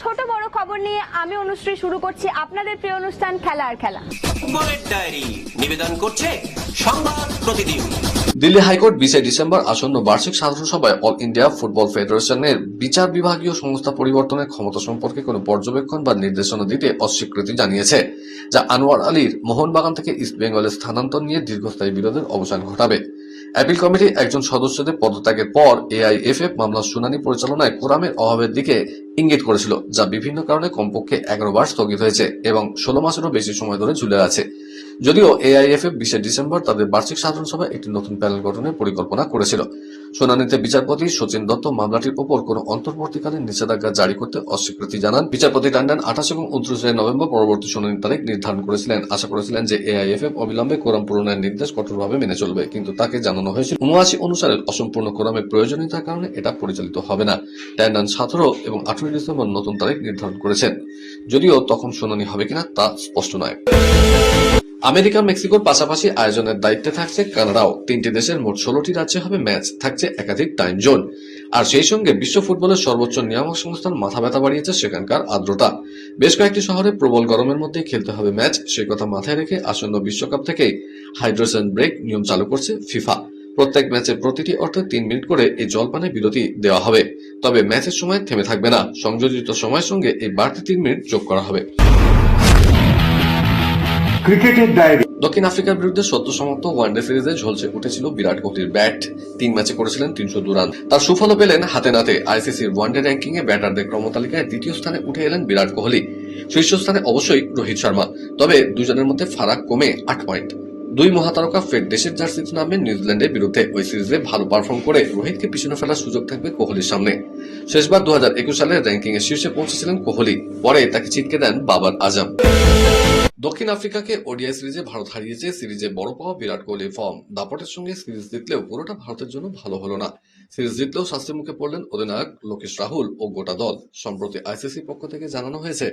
ছোট বড় খবর নিয়ে আমি অনুশ্রী শুরু করছি আপনাদের প্রিয় অনুষ্ঠান খেলা আর খেলা। বুলেট ডায়েরি নিবেদন করছে সংবাদ প্রতিদিন। দিল্লি হাইকোর্ট 20 ডিসেম্বর আসন্ন বার্ষিক সাধারণ সভায় অল ইন্ডিয়া ফুটবল ফেডারেশনের বিচার বিভাগীয় সংস্থা পরিবর্তনের ক্ষমতা সম্পর্কে কোনো পর্যবেক্ষণ বা নির্দেশনা দিতে অস্বীকৃতি জানিয়েছে, যা আনোয়ার আলীর মোহনবাগান থেকে ইস্টবেঙ্গলের স্থানান্তর নিয়ে দীর্ঘস্থায়ী বিরোধের অবসান ঘটাবে। অ্যাপিল কমিটি একজন সদস্যদের পদত্যাগের পর এআইএফএফ মামলার শুনানি পরিচালনায় কোরামের অভাবের দিকে ইঙ্গিত করেছিল, যা বিভিন্ন কারণে কমপক্ষে 11 বার স্থগিত হয়েছে এবং 16 মাসেরও বেশি সময় ধরে ঝুলে আছে। যদিও এআইএফএফ 20 ডিসেম্বর তাদের বার্ষিক সাধারণ সভায় একটি নতুন প্যানেল গঠনের পরিকল্পনা করেছিল। শুনানিতে বিচারপতি সচিন দত্ত মামলাটির উপর কোনো অন্তর্বর্তীকালীন নিষেধাজ্ঞা জারি করতে অস্বীকৃতি জানান। বিচারপতি টান্ডন 28 এবং 29 নভেম্বর পরবর্তী শুনানির তারিখ নির্ধারণ করেছিলেন। আশা করেছিলেন যে এআইএফএফ অবিলম্বে কোরাম পূরণের নির্দেশ কঠোরভাবে মেনে চলবে, কিন্তু তাকে জানানো হয়েছিল 79 অনুসারে অসম্পূর্ণ কোরামের প্রয়োজনীয়তার কারণে এটা পরিচালিত হবে না। টান্ডন 17 এবং 18 ডিসেম্বর নতুন তারিখ নির্ধারণ করেছেন, যদিও তখন শুনানি হবে কিনা তা স্পষ্ট নয়। আমেরিকা মেক্সিকোর পাশাপাশি আয়োজনের দায়িত্বে থাকছে কানাডাও। 3টি দেশের মোট 16টি রাজ্যে হবে ম্যাচ, থাকছে একাধিক টাইম জোন। আর সেই সঙ্গে বিশ্ব ফুটবলের সর্বোচ্চ নিয়ামক সংস্থার মাথা ব্যথা বাড়িয়েছে সেখানকার আর্দ্রতা। বেশ কয়েকটি শহরে প্রবল গরমের মধ্যে খেলতে হবে ম্যাচ, সেই কথা মাথায় রেখে আসন্ন বিশ্বকাপ থেকেই হাইড্রেশন ব্রেক নিয়ম চালু করছে ফিফা। প্রত্যেক ম্যাচের প্রতিটি অর্থে 3 মিনিট করে এই জলপানে বিরতি দেওয়া হবে, তবে ম্যাচের সময় থেমে থাকবে না। সংযোজিত সময়ের সঙ্গে এই বাড়তি 3 মিনিট যোগ করা হবে। ক্রিকেটের ডায়েরি। দক্ষিণ আফ্রিকার বিরুদ্ধে সদ্য সমাপ্ত ওয়ানডে সিরিজে ঝলসে উঠেছিল বিরাট কোহলির ব্যাট। 3 ম্যাচে করেছিলেন 302 রান। তার সুফল পেলেন হাতে নাতে। আইসিসির ওয়ানডে র্যাঙ্কিং এ ব্যাটারদের ক্রমতালিকায় দ্বিতীয় স্থানে উঠে এলেন বিরাট কোহলি। শীর্ষস্থানে অবশ্যই রোহিত শর্মা, তবে দুজনের মধ্যে ফারাক কমে 8 পয়েন্ট। দুই মহাতারকা ফের দেশের জার্সিতে নামবেন নিউজিল্যান্ডের বিরুদ্ধে। ওই সিরিজে ভালো পারফর্ম করে রোহিতকে পিছনে ফেলার সুযোগ থাকবে কোহলির সামনে। শেষবার 2021 সালে র্যাঙ্কিং এর শীর্ষে পৌঁছেছিলেন কোহলি, পরে তাকে ছিটকে দেন বাবার আজম। দক্ষিণ আফ্রিকাকে ওডিআই সিরিজে ভারত হারিয়েছে। সিরিজে বড় পাওয়া বিরাট কোহলির ফর্ম। দাপটের সঙ্গে সিরিজ জিতলেও পুরোটা ভারতের জন্য ভালো হলো না। সিরিজ জিতলেও শাস্তির মুখে পড়লেন অধিনায়ক লোকেশ রাহুল ও গোটা দল। সম্প্রতি আইসিসি পক্ষ থেকে জানানো হয়েছে,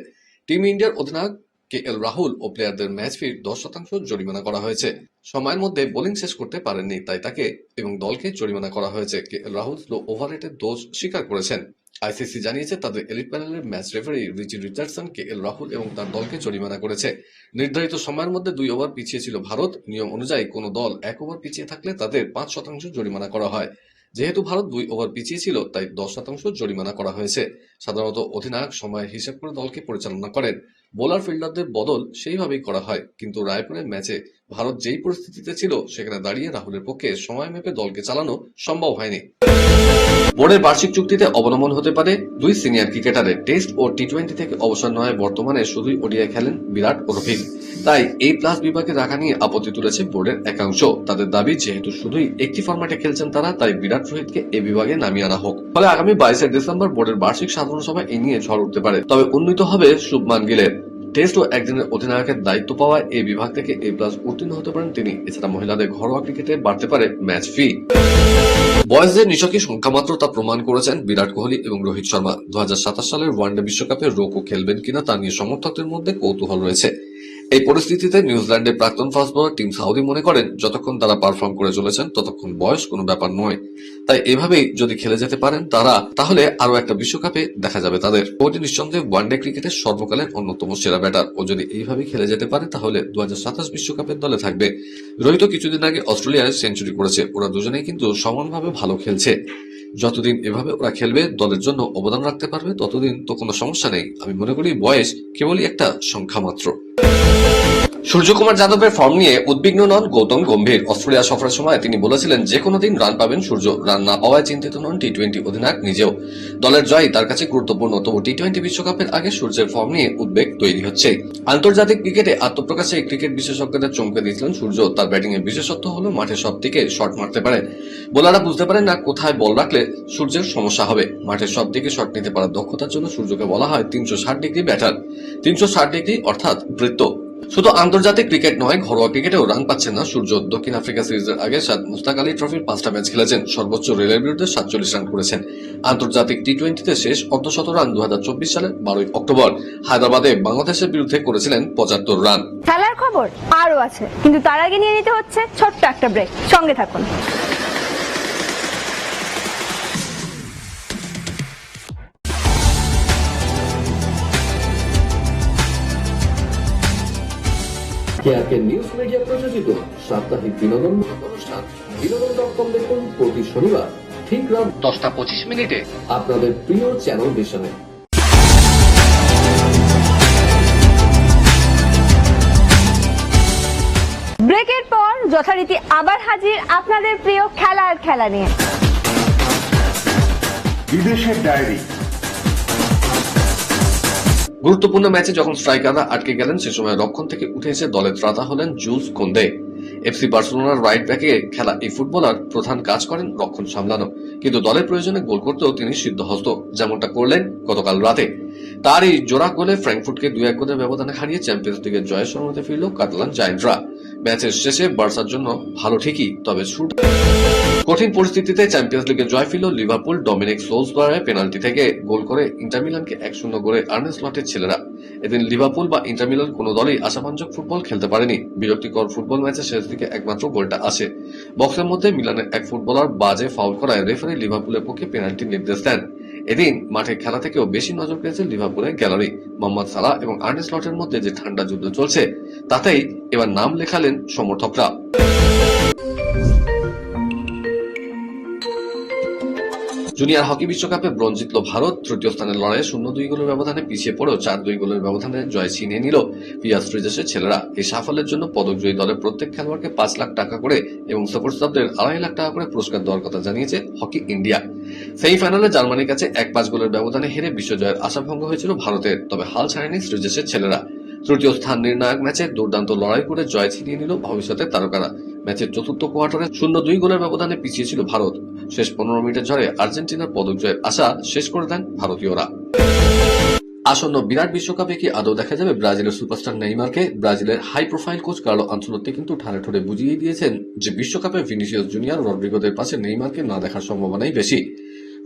টিম ইন্ডিয়ার অধিনায়ক কেএল রাহুল ও প্লেয়ারদের ম্যাচ ফির 10% জরিমানা করা হয়েছে। সময়ের মধ্যে বোলিং শেষ করতে পারেননি, তাই তাকে এবং দলকে জরিমানা করা হয়েছে। কেএল রাহুল স্লো ওভার রেটের দোষ স্বীকার করেছেন। আইসিসি জানিয়েছে তাদের এলিট প্যানেলের match referee Richie Richardson KL Rahul এবং তার দলকে জরিমানা করেছে। নির্ধারিত সময়ের মধ্যে 2 ওভার পিছিয়ে ছিল ভারত। নিয়ম অনুযায়ী কোনো দল 1 ওভার পিছিয়ে থাকলে তাদের 5% জরিমানা করা হয়। যেহেতু ভারত 2 ওভার পিছিয়ে ছিল, তাই 10% জরিমানা করা হয়েছে। সাধারণত অধিনায়ক সময় হিসাব করে দলকে পরিচালনা করেন। বোলার ফিল্ডারদের বদল সেইভাবেই করা হয়, কিন্তু রায়পুরের ম্যাচে ভারত যেই পরিস্থিতিতে ছিল সেখানে দাঁড়িয়ে রাহুলের পক্ষে সময় মেপে দলকে চালানো সম্ভব হয়নি। বোর্ডের বার্ষিক চুক্তিতে অবলম্বন হতে পারে 2 সিনিয়র ক্রিকেটারের। টেস্ট ও টি20 থেকে অবসর নয়, বর্তমানে শুধুই ওডিআই খেলেন বিরাট ও রোহিত। তাই এই প্লাস বিভাগে রাখা নিয়ে আপত্তি তুলেছে বোর্ডের একাংশ। তাদের দাবি, যেহেতু শুধুই একটি ফরম্যাটে খেলছেন তারা, তাই বিরাট রোহিতকে এই বিভাগে নামিয়ে আনা হোক। ফলে আগামী 22 ডিসেম্বর বোর্ডের বার্ষিক সাধারণ সভায় এই নিয়ে ঝড় উঠতে পারে। তবে উন্নীত হবে শুভমান গিলের। টেস্ট ও একদিনের অধিনায়কের দায়িত্ব পাওয়ায় এই বিভাগ থেকে এই প্লাস উত্তীর্ণ হতে পারেন তিনি। এছাড়া মহিলাদের ঘরোয়া ক্রিকেটে বাড়তে পারে ম্যাচ ফি। বয়সদের নিশকি সংখ্যা মাত্র তা প্রমাণ করেছেন বিরাট কোহলি এবং রোহিত শর্মা। 2027 সালের ওয়ানডে বিশ্বকাপে রোকো খেলবেন কিনা তা নিয়ে সমর্থকদের মধ্যে কৌতূহল রয়েছে। এই পরিস্থিতিতে নিউজিল্যান্ডের প্রাক্তন ফাস্ট বোলার টিম সাউদি মনে করেন, যতক্ষণ তারা পারফর্ম করে চলেছেন ততক্ষণ বয়স কোনো ব্যাপার নয়। তাই এভাবেই যদি খেলে যেতে পারেন তারা, তাহলে আরো একটা বিশ্বকাপে দেখা যাবে তাদের। কোহলি নিঃসন্দেহে ওয়ানডে ক্রিকেটের সর্বকালের অন্যতম সেরা ব্যাটার, ও যদি এইভাবেই খেলে যেতে পারে তাহলে 2027 বিশ্বকাপের দলে থাকবে। রোহিত কিছুদিন আগে অস্ট্রেলিয়ায় সেঞ্চুরি করেছে। ওরা দুজনেই কিন্তু সমানভাবে ভালো খেলছে। যতদিন এভাবে ওরা খেলবে, দলের জন্য অবদান রাখতে পারবে, ততদিন তো কোনো সমস্যা নেই। আমি মনে করি বয়স কেবলই একটা সংখ্যা মাত্র। সূর্যকুমার যাদবের ফর্ম নিয়ে উদ্বিগ্ন নন গৌতম গম্ভীর। অস্ট্রেলিয়া সফরের সময় তিনি বলেছিলেন, যে কোনো দিন রান পাবেন সূর্য। রান না পাওয়ায় চিন্তিত নন টি20 অধিনায়ক নিজেও। দলের জয় তার কাছে গুরুত্বপূর্ণ, তবু টি20 বিশ্বকাপের আগে সূর্যের ফর্ম নিয়ে উদ্বেগ তৈরি হচ্ছে। আন্তর্জাতিক ক্রিকেটে আত্মপ্রকাশে ক্রিকেট বিশেষজ্ঞদের চমকে দিয়েছিলেন সূর্য। তার ব্যাটিং এর বিশেষত্ব হলো মাঠে সব দিকে শট মারতে পারেন। বোলাররা বুঝতে পারেন না কোথায় বল রাখলে সূর্যের সমস্যা হবে। মাঠের সব দিকে শট নিতে পারার দক্ষতার জন্য সূর্যকে বলা হয় 360 ডিগ্রি ব্যাটার। 360 ডিগ্রি অর্থাৎ বৃত্ত। শুধু আন্তর্জাতিক ক্রিকেট নয়, ঘরোয়া ক্রিকেটেও রান পাচ্ছেন না সূর্য। দক্ষিণ আফ্রিকা সিরিজের আগে মুস্তাক আলী ট্রফির 5টা ম্যাচ খেলেছেন। সর্বোচ্চ রেলের বিরুদ্ধে 47 রান করেছেন। আন্তর্জাতিক টি20তে শেষ অর্ধশত রান 2024 সালের 12 অক্টোবর হায়দ্রাবাদে বাংলাদেশের বিরুদ্ধে করেছিলেন 75 রান। খেলার খবর আরো আছে, কিন্তু তার আগে নিয়ে নিতে হচ্ছে ছোট্ট একটা ব্রেক। সঙ্গে থাকুন। কেআরকে নিউজ মিডিয়া প্রযোজিত সাপ্তাহিক বিনোদনমূলক অনুষ্ঠান বিনোদন.com দেখুন প্রতি শনিবার ঠিক রাত 10:25 আপনাদের প্রিয় চ্যানেল ভিশনে। ব্রেকের পর যথারীতি আবার হাজির আপনাদের প্রিয় খেলা নিয়ে। বিদেশের ডায়েরি। গুরুত্বপূর্ণ ম্যাচে যখন স্ট্রাইকাররা আটকে গেলেন সে সময় রক্ষণ থেকে উঠে এসে দলে ত্রাতা হলেন জুলস কোন্দে। এফসি বার্সেলোনার রাইট ব্যাকে খেলা এই ফুটবলার প্রধান কাজ করেন রক্ষণ সামলানো, কিন্তু দলের প্রয়োজনে গোল করতেও তিনি সিদ্ধহস্ত, যেমনটা করলেন গতকাল রাতে। তার এই জোড়া গোলে ফ্র্যাঙ্কফুর্টকে 2-1 গোলের ব্যবধানে হারিয়ে চ্যাম্পিয়ন্স লিগের জয়ের শূন্যতে ফিরল কাতালান জায়ান্টরা। ম্যাচের শেষে বার্সার জন্য ভালো ঠিকই, তবে কঠিন পরিস্থিতিতে চ্যাম্পিয়ন্স লিগের জয় ফিরল লিভারপুল। ডমিনিক সোলসবারের পেনাল্টি থেকে গোল করে ইন্টার মিলানকে 1-0 গোলে আর্নে স্লটের ছেলেরা। এদিন লিভারপুল বা ইন্টার মিলান কোনো দলই আশাবাঞ্জক ফুটবল খেলতে পারেনি। বিরক্তিকর ফুটবল ম্যাচের শেষ দিকে একমাত্র গোলটা আসে। বক্সের মধ্যে মিলানের এক ফুটবলার বাজে ফাউল করায় রেফারি লিভারপুলের পক্ষে পেনাল্টির নির্দেশ দেন। এদিন মাঠে খেলা থেকেও বেশি নজর পেয়েছে লিভারপুলের গ্যালারি। মোহাম্মদ সালাহ এবং আর্নে স্লটের মধ্যে যে ঠান্ডা যুদ্ধ চলছে তাতেই এবার নাম লেখালেন সমর্থকরা। জুনিয়র হকি বিশ্বকাপে ব্রোঞ্জ জিতল ভারত। তৃতীয় স্থানের লড়াইয়ে 0-2 গোলের ব্যবধানে পিছিয়ে পড়েও 4-2 গোলের ব্যবধানে জয় ছিনিয়ে নিল পিয়াস ফ্রিজেসের ছেলেরা। এই সাফল্যের জন্য পদকজয়ী দলের প্রত্যেক খেলোয়াড়কে 5 লাখ টাকা করে এবং সাপোর্ট স্টাফদের 2.5 লাখ টাকা করে পুরস্কার দেওয়ার কথা জানিয়েছে হকি ইন্ডিয়া। সেমিফাইনালে জার্মানির কাছে 1-5 গোলের ব্যবধানে হেরে বিশ্বজয়ের আশাভঙ্গ হয়েছিল ভারতের, তবে হাল ছাড়েনি ফ্রিজেসের ছেলেরা। তৃতীয় স্থান নির্ণায়ক ম্যাচে দুর্দান্ত লড়াই করে জয় ছিনিয়ে নিল ভবিষ্যতের তারকারা। ম্যাচের চতুর্থ কোয়ার্টারে 0-2 গোলের ব্যবধানে পিছিয়ে ছিল ভারত। শেষ 15 মিনিটের ঝড়ে আর্জেন্টিনার পদক জয়ের আশা শেষ করে দেন ভারতীয়রা। আসন্ন বিরাট বিশ্বকাপে কি আদৌ দেখা যাবে ব্রাজিলের সুপারস্টার নেইমারকে? ব্রাজিলের high profile coach Carlo Ancelotti কিন্তু ঠাড়ে ঠোড়ে বুঝিয়ে দিয়েছেন যে বিশ্বকাপে ভিনিসিয়াস জুনিয়র, রদ্রিগোদের পাশে নেইমারকে না দেখার সম্ভাবনাই বেশি।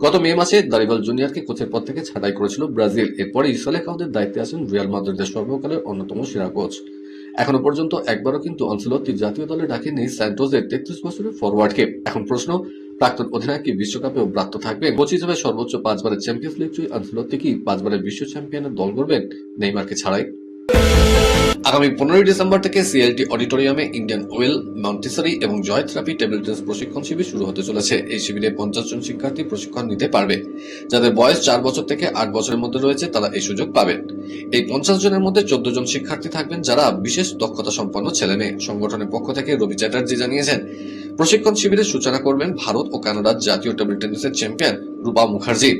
গত মে মাসে দারিভাল জুনিয়রকে কোচের পদ থেকে ছাঁটাই করেছিল ব্রাজিল। এরপরই সেলেকাওদের দায়িত্বে আসেন রিয়াল মাদ্রিদের সর্বকালের অন্যতম সেরা কোচ। এখনো পর্যন্ত একবারও কিন্তু আনচেলত্তি জাতীয় দলে ডাকেননি স্যান্টোসের 33 বছরের ফরওয়ার্ডকে। এখন প্রশ্ন, প্রাক্তন অধিনায়ক কি বিশ্বকাপেও ব্রাত্য থাকবেন? কোচ হিসেবে সর্বোচ্চ 5 বারের চ্যাম্পিয়ন্স লিগ জয়ী আনচেলত্তি কি 5 বারের বিশ্ব চ্যাম্পিয়নের দল গড়বেন নেইমারকে ছাড়াই? আগামী 15 ডিসেম্বর থেকে সিএলটি অডিটোরিয়ামে ইন্ডিয়ান ওয়েল, মন্টেসরি এবং জয় থেরাপি টেবিল টেনিস প্রশিক্ষণ শিবির শুরু হতে চলেছে। এই শিবিরে 50 জন শিক্ষার্থী প্রশিক্ষণ নিতে পারবে। যাদের বয়স 4 বছর থেকে 8 বছরের মধ্যে রয়েছে তারা এই সুযোগ পাবেন। এই 50 জনের মধ্যে 14 জন শিক্ষার্থী থাকবেন যারা বিশেষ দক্ষতা সম্পন্ন ছেলেমেয়ে। সংগঠনের পক্ষ থেকে রবি চ্যাটার্জি জানিয়েছেন, প্রশিক্ষণ শিবিরের সূচনা করবেন ভারত ও কানাডার জাতীয় টেবিল টেনিসের চ্যাম্পিয়ন রূপা মুখার্জি।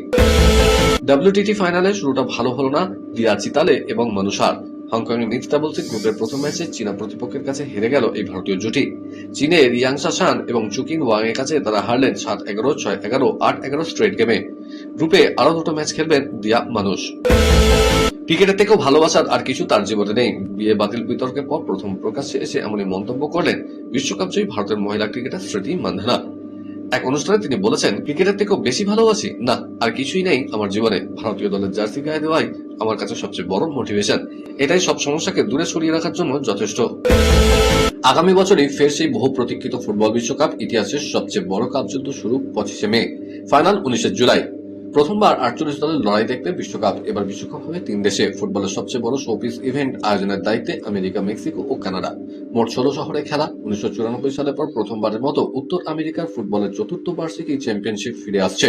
WTT ফাইনালে শুরুটা ভালো হলো না দিয়া চিতালে এবং মানুষার। হংকং এর মিক্সড ডাবলস গ্রুপের প্রথম ম্যাচে চীনা প্রতিপক্ষের কাছে হেরে গেল এই ভারতীয় জুটি। চীনে রিয়াংশা শান এবং চুকিং ওয়াং এর কাছে তারা হারলেন 7-11, 6-11, 8-11 স্ট্রেট গেমে। গ্রুপে আরো দুটো ম্যাচ খেলবেন দিয়া মানুষ। ক্রিকেটের থেকেও ভালোবাসার আর কিছু তার জীবনে নেই। বিয়ে বাতিল বিতর্কের পর প্রথম প্রকাশ্যে এসে এমনই মন্তব্য করলেন বিশ্বকাপ জয়ী ভারতের মহিলা ক্রিকেটার স্মৃতি মান্ধানা। এক অনুষ্ঠানে তিনি বলেছেন, ক্রিকেটের থেকেও বেশি ভালোবাসি না আর কিছুই নেই আমার জীবনে। ভারতীয় দলের জার্সি গায়ে দেওয়াই আমার কাছে সবচেয়ে বড় মোটিভেশন। এটাই সব সমস্যাকে দূরে সরিয়ে রাখার জন্য যথেষ্ট। আগামী বছরই ফের সেই বহু প্রতীক্ষিত ফুটবল বিশ্বকাপ। ইতিহাসের সবচেয়ে বড় কাপ যুদ্ধ শুরু 25 মে, ফাইনাল 19 জুলাই। প্রথমবার 48 দলের লড়াই দেখবে বিশ্বকাপ। এবার বিশ্বকাপ হবে 3 দেশে। ফুটবলের সবচেয়ে বড় শোপিস ইভেন্ট আয়োজনের দায়িত্বে আমেরিকা, মেক্সিকো ও কানাডা। মোট 16 শহরে খেলা। 1994 সালের পর প্রথমবারের মতো উত্তর আমেরিকার ফুটবলের চতুর্থ বার্ষিকী চ্যাম্পিয়নশিপ ফিরে আসছে।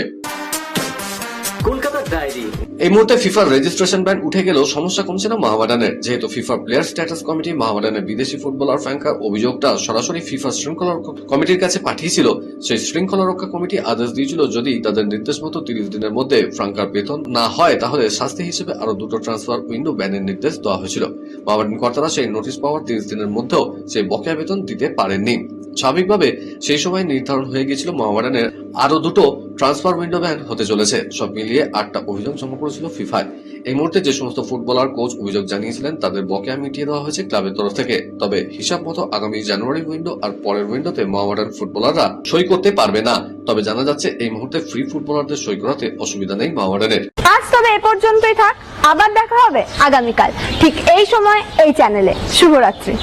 কলকাতার ডায়েরি। এই মুহূর্তে ফিফার রেজিস্ট্রেশন ব্যান উঠে গেলেও সমস্যা কমছে না মোহামেডানের। যেহেতু ফিফা প্লেয়ার স্ট্যাটাস কমিটি মোহামেডানের বিদেশি ফুটবলার ফ্যাঙ্কার অভিযোগটা সরাসরি ফিফা শৃঙ্খলা কমিটির কাছে পাঠিয়েছিল। সেই শৃঙ্খলা রক্ষা কমিটি আদেশ দিয়েছিল যদি তাদের নির্দেশ মতো 30 দিনের মধ্যে ফ্রাঙ্কার বেতন না হয় তাহলে শাস্তি হিসেবে আরো 2টো ট্রান্সফার উইন্ডো ব্যানের নির্দেশ দেওয়া হয়েছিল। মোহামেডান কর্তারা সেই নোটিশ পাওয়ার 30 দিনের মধ্যেও সেই বকেয়া বেতন দিতে পারেননি। স্বাভাবিকভাবে সেই সময় নির্ধারণ হয়ে গিয়েছিল মোহামেডানের আরো 2টো ট্রান্সফার উইন্ডো ব্যান হতে চলেছে। সব মিলিয়ে 8টা অভিযোগ জমা করেছিল ফিফায়। এই মুহূর্তে যে সমস্ত ফুটবলার কোচ অভিযোগ জানিয়েছিলেন তাদের বকেয়া মিটিয়ে দেওয়া হয়েছে ক্লাবের তরফ থেকে। তবে হিসাব মতো আগামী জানুয়ারি উইন্ডো আর পরের উইন্ডোতে মোহামেডান ফুটবলাররা সই করতে পারবে না। তবে জানা যাচ্ছে এই মুহূর্তে ফ্রি ফুটবলারদের সই করাতে অসুবিধা নেই মোহামেডানের। আজ তবে এ পর্যন্তই থাক, আবার দেখা হবে আগামীকাল ঠিক এই সময় এই চ্যানেলে। শুভরাত্রি।